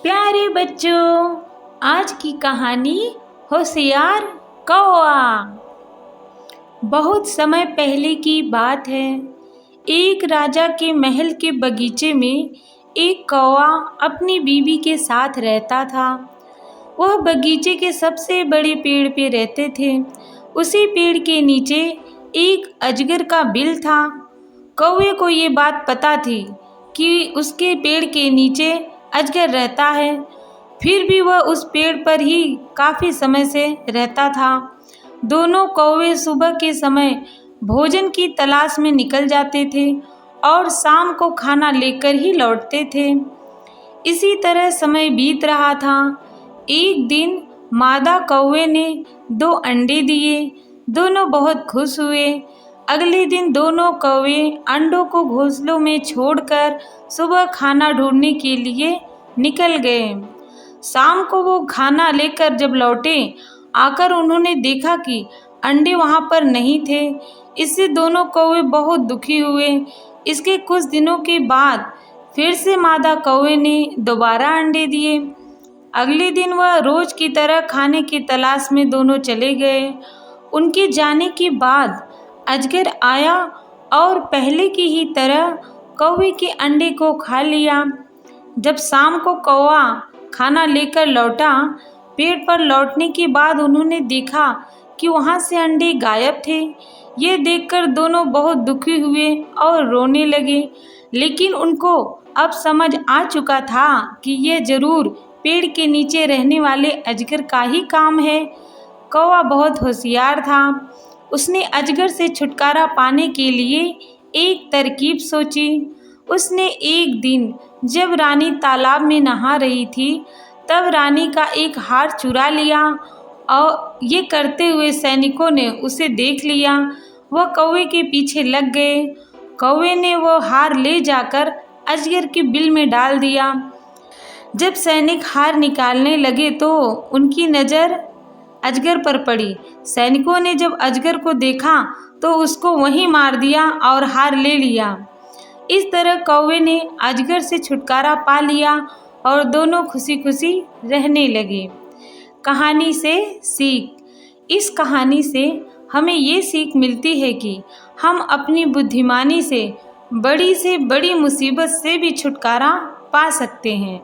प्यारे बच्चों, आज की कहानी होशियार कौआ। बहुत समय पहले की बात है। एक राजा के महल के बगीचे में एक कौआ अपनी बीवी के साथ रहता था। वह बगीचे के सबसे बड़े पेड़ पे रहते थे। उसी पेड़ के नीचे एक अजगर का बिल था। कौवे को ये बात पता थी कि उसके पेड़ के नीचे अजगर रहता है, फिर भी वह उस पेड़ पर ही काफ़ी समय से रहता था। दोनों कौवे सुबह के समय भोजन की तलाश में निकल जाते थे और शाम को खाना लेकर ही लौटते थे। इसी तरह समय बीत रहा था। एक दिन मादा कौवे ने 2 अंडे दिए। दोनों बहुत खुश हुए। अगले दिन दोनों कौवे अंडों को घोंसलों में छोड़कर सुबह खाना ढूंढने के लिए निकल गए। शाम को वो खाना लेकर जब लौटे, आकर उन्होंने देखा कि अंडे वहाँ पर नहीं थे। इससे दोनों कौवे बहुत दुखी हुए। इसके कुछ दिनों के बाद फिर से मादा कौवे ने दोबारा अंडे दिए। अगले दिन वह रोज की तरह खाने की तलाश में दोनों चले गए। उनके जाने के बाद अजगर आया और पहले की ही तरह कौवे के अंडे को खा लिया। जब शाम को कौवा खाना लेकर लौटा, पेड़ पर लौटने के बाद उन्होंने देखा कि वहाँ से अंडे गायब थे। ये देखकर दोनों बहुत दुखी हुए और रोने लगे, लेकिन उनको अब समझ आ चुका था कि यह जरूर पेड़ के नीचे रहने वाले अजगर का ही काम है। कौवा बहुत होशियार था। उसने अजगर से छुटकारा पाने के लिए एक तरकीब सोची। उसने एक दिन जब रानी तालाब में नहा रही थी, तब रानी का एक हार चुरा लिया और ये करते हुए सैनिकों ने उसे देख लिया। वह कौवे के पीछे लग गए। कौवे ने वो हार ले जाकर अजगर के बिल में डाल दिया। जब सैनिक हार निकालने लगे तो उनकी नज़र अजगर पर पड़ी। सैनिकों ने जब अजगर को देखा तो उसको वहीं मार दिया और हार ले लिया। इस तरह कौवे ने अजगर से छुटकारा पा लिया और दोनों खुशी खुशी रहने लगे। कहानी से सीख। इस कहानी से हमें ये सीख मिलती है कि हम अपनी बुद्धिमानी से बड़ी मुसीबत से भी छुटकारा पा सकते हैं।